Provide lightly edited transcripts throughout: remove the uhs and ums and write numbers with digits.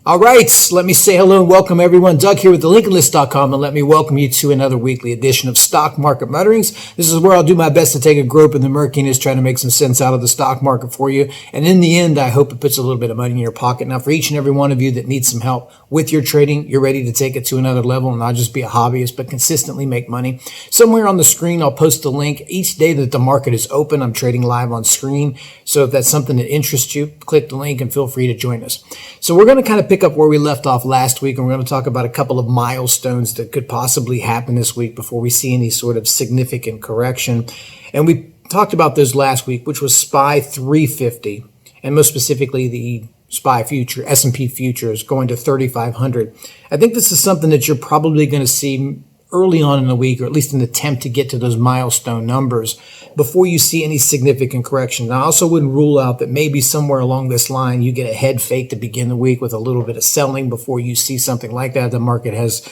All right, let me say hello and welcome everyone. Doug here with thelincolnlist.com, and let me welcome you to another weekly edition of Stock Market Mutterings. This is where I'll do my best to take a grope in the murkiness, trying to make some sense out of the stock market for you. And in the end, I hope it puts a little bit of money in your pocket. Now, for each and every one of you that needs some help with your trading, you're ready to take it to another level and not just be a hobbyist, but consistently make money. Somewhere on the screen, I'll post a link. Each day that the market is open, I'm trading live on screen. So if that's something that interests you, click the link and feel free to join us. So we're going to kind of pick up where we left off last week, and we're going to talk about a couple of milestones that could possibly happen this week before we see any sort of significant correction. And we talked about those last week, which was SPY 350, and most specifically the SPY future, S&P futures going to 3,500. I think this is something that you're probably going to see early on in the week, or at least an attempt to get to those milestone numbers before you see any significant correction. Now, I also wouldn't rule out that maybe somewhere along this line you get a head fake to begin the week with a little bit of selling before you see something like that. The market has,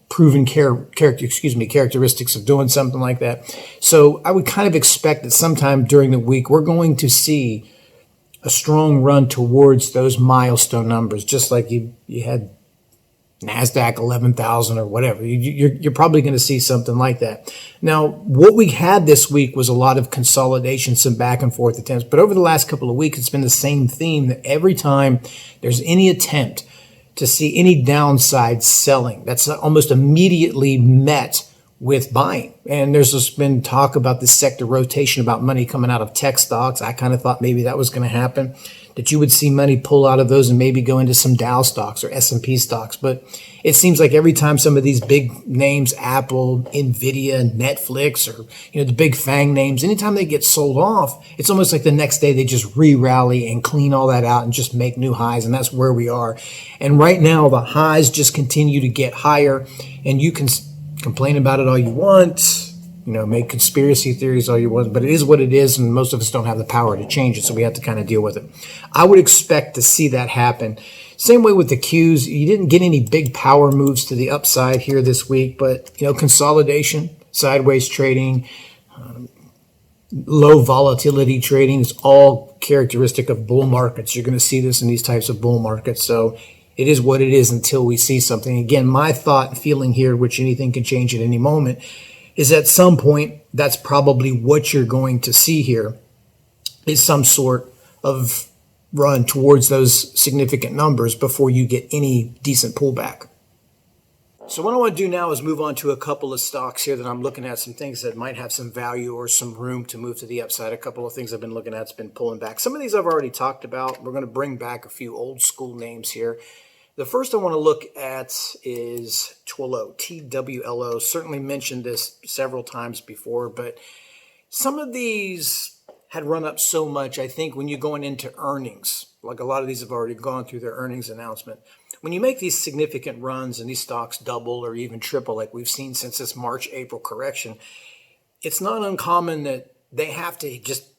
proven characteristics of doing something like that. So I would kind of expect that sometime during the week we're going to see a strong run towards those milestone numbers, just like you had NASDAQ 11,000 or whatever. You're probably going to see something like that. Now, what we had this week was a lot of consolidation, some back and forth attempts. But over the last couple of weeks, it's been the same theme that every time there's any attempt to see any downside selling, that's almost immediately met with buying. And there's just been talk about this sector rotation, about money coming out of tech stocks. I kind of thought maybe that was going to happen, that you would see money pull out of those and maybe go into some Dow stocks or S&P stocks. But it seems like every time some of these big names, Apple, Nvidia, Netflix, or the big FANG names, anytime they get sold off, it's almost like the next day they just re-rally and clean all that out and just make new highs. And that's where we are. And right now the highs just continue to get higher, and you can complain about it all you want, make conspiracy theories all you want, but it is what it is, and most of us don't have the power to change it, so we have to kind of deal with it. I would expect to see that happen. Same way with the Qs. You didn't get any big power moves to the upside here this week, but consolidation, sideways trading, low volatility trading is all characteristic of bull markets. You're going to see this in these types of bull markets. So it is what it is until we see something. Again, my thought and feeling here, which anything can change at any moment, is at some point, that's probably what you're going to see here, is some sort of run towards those significant numbers before you get any decent pullback. So what I want to do now is move on to a couple of stocks here that I'm looking at, some things that might have some value or some room to move to the upside. A couple of things I've been looking at, it's been pulling back. Some of these I've already talked about. We're going to bring back a few old school names here. The first I want to look at is Twillo, TWLO. Certainly mentioned this several times before, but some of these had run up so much, I think, when you're going into earnings, like a lot of these have already gone through their earnings announcement. When you make these significant runs and these stocks double or even triple, like we've seen since this March-April correction, it's not uncommon that they have to just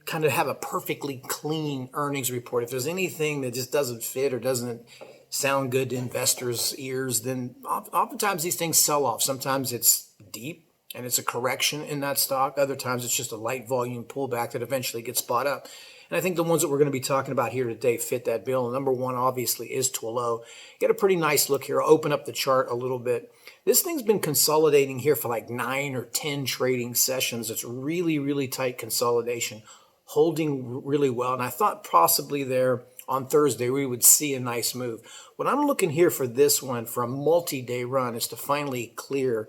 kind of have a perfectly clean earnings report. If there's anything that just doesn't fit or doesn't sound good to investors' ears, then oftentimes these things sell off. Sometimes it's deep and it's a correction in that stock. Other times it's just a light volume pullback that eventually gets bought up. And I think the ones that we're going to be talking about here today fit that bill. Number one, obviously, is Twillo. Get a pretty nice look here. I'll open up the chart a little bit. This thing's been consolidating here for like 9 or 10 trading sessions. It's really, really tight consolidation, holding really well. And I thought possibly there on Thursday we would see a nice move. What I'm looking here for this one, for a multi-day run, is to finally clear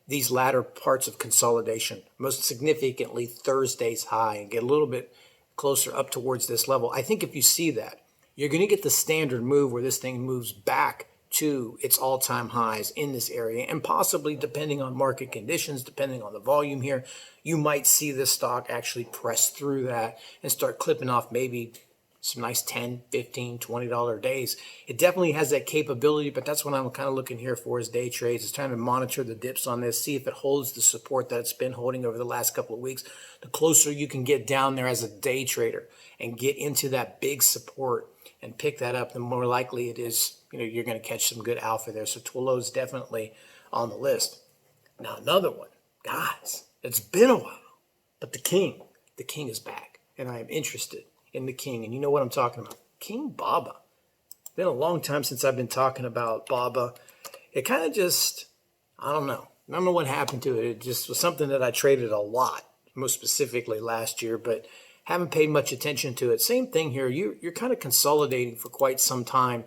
these latter parts of consolidation, most significantly Thursday's high, and get a little bit closer up towards this level. I think if you see that, you're going to get the standard move where this thing moves back to its all-time highs in this area, and possibly, depending on market conditions, depending on the volume here, you might see this stock actually press through that and start clipping off maybe some nice $10, $15, $20 days. It definitely has that capability, but that's what I'm kind of looking here for as day trades, is trying to monitor the dips on this, see if it holds the support that it's been holding over the last couple of weeks. The closer you can get down there as a day trader and get into that big support and pick that up, the more likely it is, you're going to catch some good alpha there. So Twillo is definitely on the list. Now another one, guys, it's been a while, but the king is back, and I am interested in the king. And you know what I'm talking about. King Baba. been a long time since I've been talking about BABA. It kind of just, I don't know. I don't know what happened to it. It just was something that I traded a lot, most specifically last year, but haven't paid much attention to it. Same thing here. You're kind of consolidating for quite some time.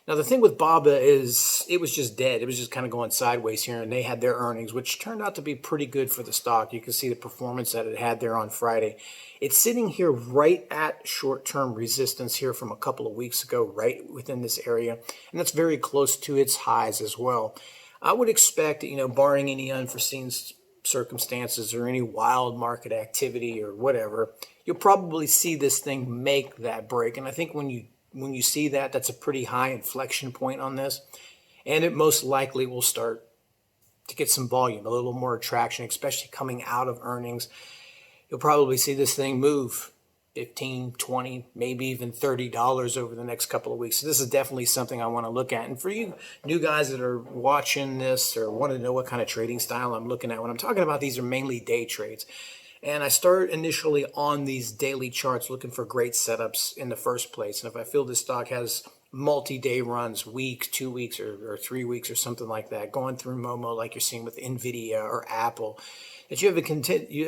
Now, the thing with BABA is it was just dead. It was just kind of going sideways here, and they had their earnings, which turned out to be pretty good for the stock. You can see the performance that it had there on Friday. It's sitting here right at short-term resistance here from a couple of weeks ago, right within this area, and that's very close to its highs as well. I would expect, barring any unforeseen circumstances or any wild market activity or whatever, you'll probably see this thing make that break. And I think when you see that, that's a pretty high inflection point on this. And it most likely will start to get some volume, a little more attraction, especially coming out of earnings. You'll probably see this thing move $15, $20, maybe even $30 over the next couple of weeks. So this is definitely something I want to look at. And for you new guys that are watching this or want to know what kind of trading style I'm looking at, when I'm talking about these are mainly day trades. And I start initially on these daily charts looking for great setups in the first place. And if I feel this stock has multi-day runs, week, 2 weeks, or 3 weeks, or something like that, going through Momo like you're seeing with NVIDIA or Apple, that you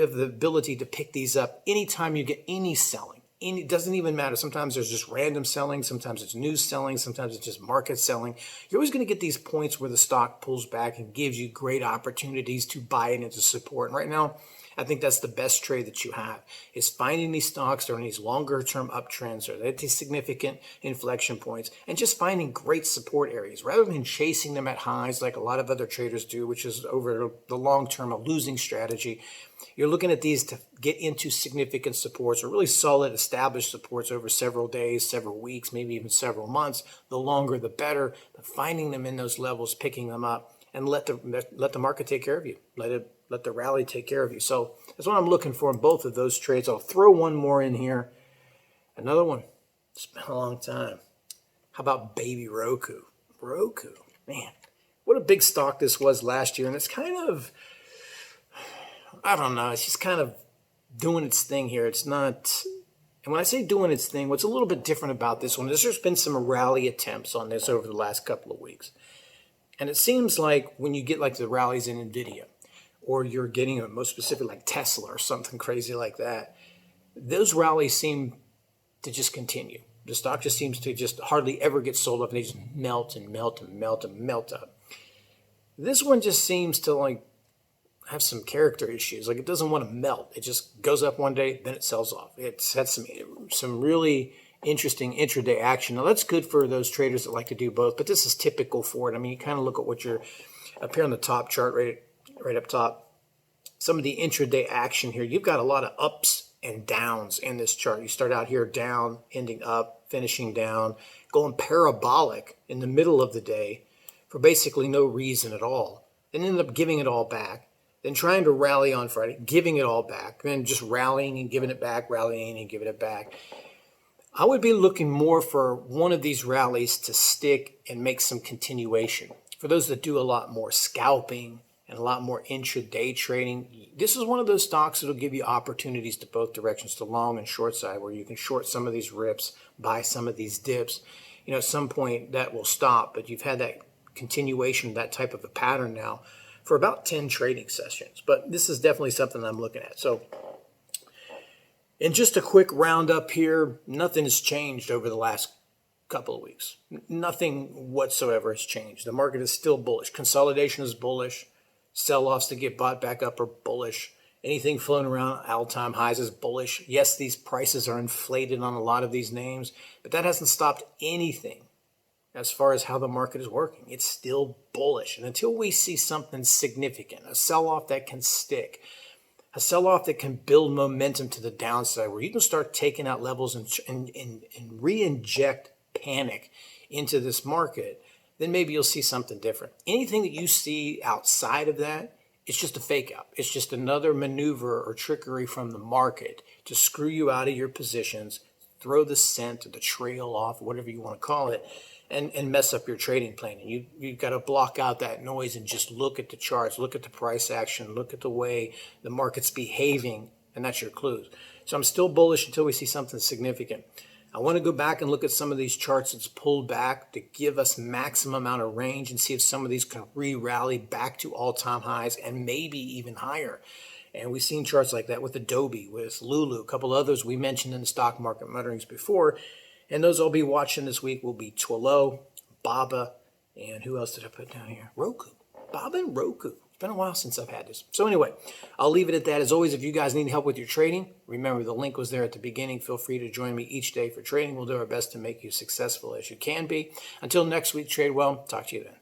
have the ability to pick these up anytime you get any selling. It doesn't even matter. Sometimes there's just random selling. Sometimes it's news selling. Sometimes it's just market selling. You're always going to get these points where the stock pulls back and gives you great opportunities to buy it into support. And right now, I think that's the best trade that you have, is finding these stocks during these longer term uptrends or at these significant inflection points and just finding great support areas rather than chasing them at highs like a lot of other traders do, which is over the long term a losing strategy. You're looking at these to get into significant supports or really solid established supports over several days, several weeks, maybe even several months. The longer the better, but finding them in those levels, picking them up, and let the market take care of you. Let the rally take care of you. So that's what I'm looking for in both of those trades. I'll throw one more in here. Another one. It's been a long time. How about baby Roku? Roku, man, what a big stock this was last year. And it's kind of, I don't know, it's just kind of doing its thing here. It's not, and when I say doing its thing, what's a little bit different about this one is there's been some rally attempts on this over the last couple of weeks. And it seems like when you get like the rallies in NVIDIA, or you're getting a most specific like Tesla or something crazy like that, those rallies seem to just continue. The stock just seems to just hardly ever get sold off, and they just melt and melt and melt and melt up. This one just seems to like have some character issues. Like it doesn't want to melt. It just goes up one day, then it sells off. It's had some really interesting intraday action. Now that's good for those traders that like to do both, but this is typical for it. I mean, you kind of look at what you're up here on the top chart, right up top. Some of the intraday action here, you've got a lot of ups and downs in this chart. You start out here down, ending up, finishing down, going parabolic in the middle of the day for basically no reason at all. Then end up giving it all back. Then trying to rally on Friday, giving it all back. Then just rallying and giving it back, rallying and giving it back. I would be looking more for one of these rallies to stick and make some continuation. For those that do a lot more scalping and a lot more intraday trading, this is one of those stocks that will give you opportunities to both directions, to long and short side, where you can short some of these rips, buy some of these dips. At some point that will stop, but you've had that continuation, that type of a pattern now for about 10 trading sessions. But this is definitely something I'm looking at. So in just a quick roundup here, nothing has changed over the last couple of weeks. Nothing whatsoever has changed. The market is still bullish. Consolidation is bullish. Sell-offs to get bought back up are bullish. Anything floating around all-time highs is bullish. Yes, these prices are inflated on a lot of these names, but that hasn't stopped anything as far as how the market is working. It's still bullish. And until we see something significant, a sell-off that can stick, a sell-off that can build momentum to the downside, where you can start taking out levels and re-inject panic into this market, then maybe you'll see something different. Anything that you see outside of that, it's just a fake out. It's just another maneuver or trickery from the market to screw you out of your positions, throw the scent or the trail off, whatever you want to call it, and mess up your trading plan. And you've got to block out that noise and just look at the charts, look at the price action, look at the way the market's behaving, and that's your clues. So I'm still bullish until we see something significant. I want to go back and look at some of these charts that's pulled back to give us maximum amount of range and see if some of these can re-rally back to all-time highs and maybe even higher. And we've seen charts like that with Adobe, with Lulu, a couple others we mentioned in the stock market mutterings before. And those I'll be watching this week will be Twilio, Baba, and who else did I put down here? Roku. Baba and Roku. It's been a while since I've had this. So anyway, I'll leave it at that. As always, if you guys need help with your trading, remember the link was there at the beginning. Feel free to join me each day for trading. We'll do our best to make you successful as you can be. Until next week, trade well. Talk to you then.